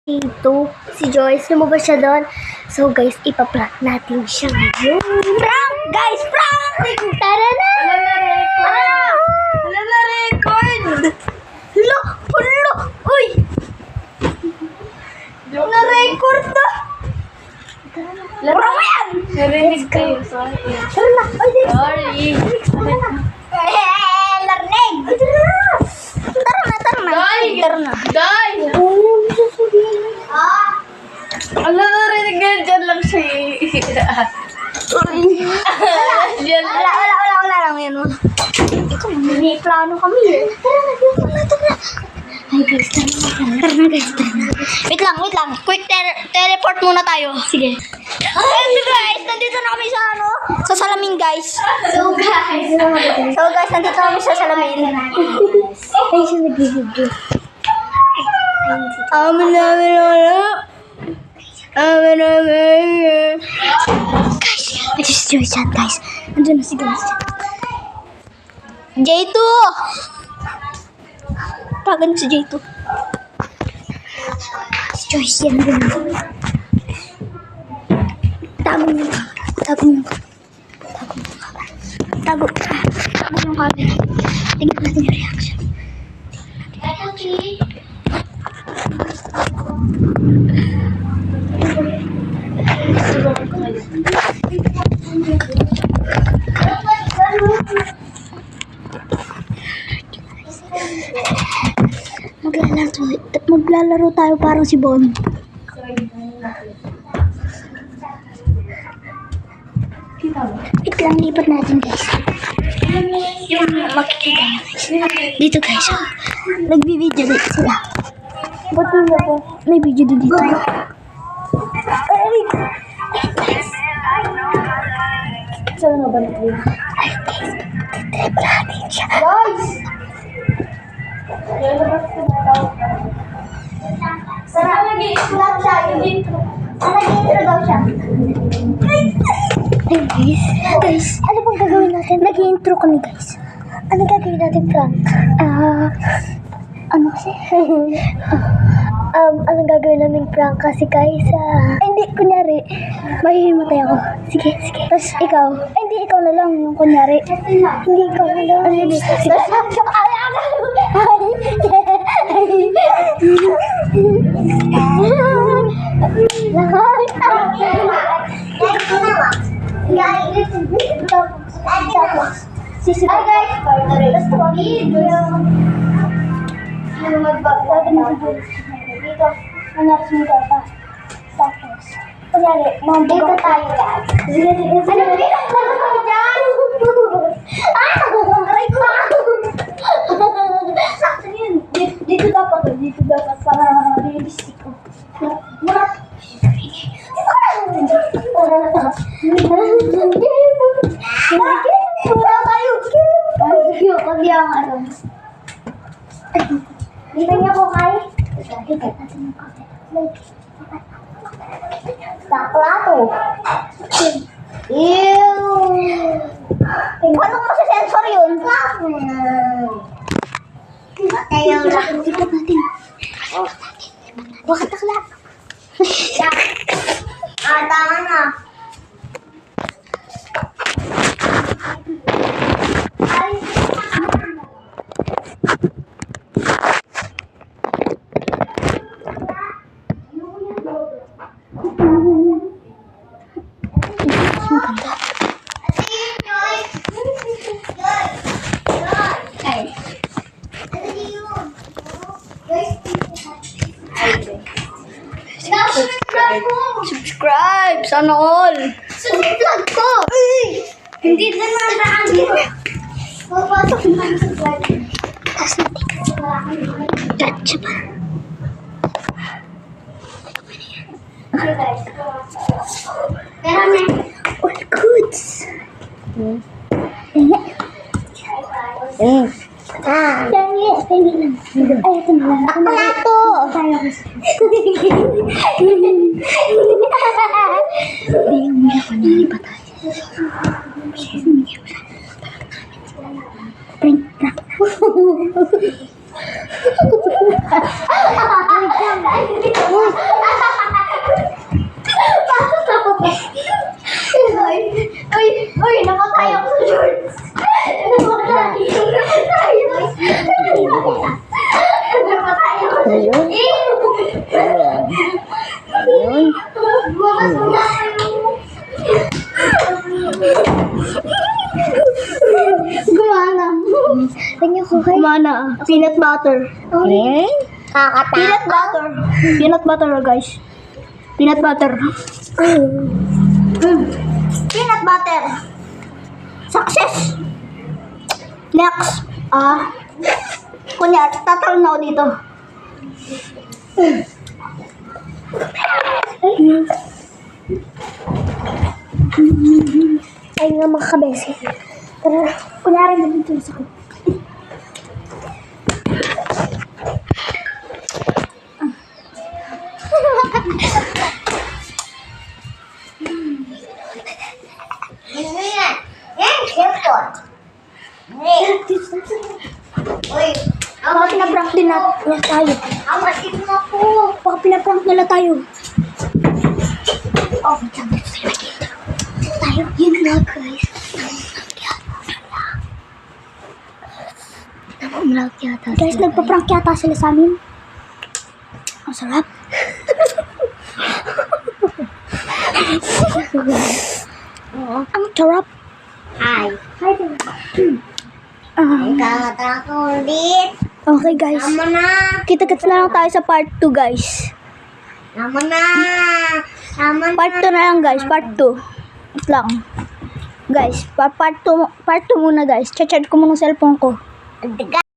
Dito, si Joyce, lumabas siya doon. So guys, ipaprank natin siya ngayon. Prank! Guys, prank! Tara na! Wala na record! Hala! Hala! Uy! Na-record na! Prank mo yan! Narinig kayo, sorry. Tara na! Ay, di! Sorry. Larnig! Tara na! Tara na! Guys! Tara na! Guys! Ano yung sasabihin? Wala narinig kayo, dyan lang siya. Dyan lang. Wala lang yan mo. Ikaw, may plano kami eh. Tara na. Ay guys, tara na guys. Wait lang. Quick teleport muna tayo. Sige. Ay guys, nandito na kami sa sa salamin guys. So guys, nandito kami sa salamin. Ay, siya nag-video. Guys, ito si Joyce dyan, guys. Andun na si Joyce dyan. J2! Tagan si J2. Si Joyce yan. Tago niyo. Tago yung camera. Tingnan natin yung reaction. Maglalaro tayo parang si Bon. Wait lang, lipat natin guys. Yung makikita nyo guys. Dito guys. Nagbibideo dito sila. Ba't yun na po? May video din dito. Ay! Saan nga ba natin? Ay guys, titrip natin siya. Guys! Saan nag-i-vlog siya? Nag-i-intro daw siya. Hey guys, ano bang gagawin natin? Nag-i-intro kami guys. Ano gagawin natin prank? Ano kasi? Anong gagawin namin prank kasi guys? Hindi, kunyari, mahihimatay ako. Sige. Tapos ikaw, hindi ikaw na lang yung kunyari. Hindi ikaw na lang. Sige. Ay guys, tapos tuwagin yung magbagsabi na dito, manaras mo daw pa. Tapos, kunyari, dito tayo guys. Sige. Ano ko dyan? Aray ko! Sakto yun. Dito dapat para realistic ko. Pag yung ano. Dito niya ko kaya. Hikat natin yung kape. Saklato. Ew. Paano mo sa sensor yun? Ayaw lang. Hikat natin. Bakit takla? Tama na. Subscribe! Sana all! Subscribe ko! Hindi na naman dito. Papasok na subscribe. Tapos natin. Diretso pa. Okay guys. Pero na. All goods. Pengi lang. Ay, ito na lang. Ako na ito. Bigyan mo niya ko na iba tayo. Print na. Uy, namatay ako sa shorts. Namatay ako sa shorts. Gumana. Tingnan ko kayo. Gumana. Peanut butter. Eh? Peanut butter. Peanut butter, guys. Peanut butter. Peanut butter. Success. Next. Kunya, tatalon na ako dito. Ay nga mga kabesi. Tara, kunyari na dito sa akin. Baka pinaprank din natin tayo. Baka pinaprank nila tayo. Oh, tayo. Yun na, guys. Guys, nagpa-prank yata sila sa amin. Ang sarap. Ang sarap. Hi. Hi, Kakata ko ulit. okay, guys. Tama na. Kita-kits na lang tayo sa part 2, guys. Tama na. Tama na. Part 2 na lang, guys. Part 2. Wait lang. Guys, part 2 muna, guys. Cha-charge ko muna ng cellphone ko. Ang tiga.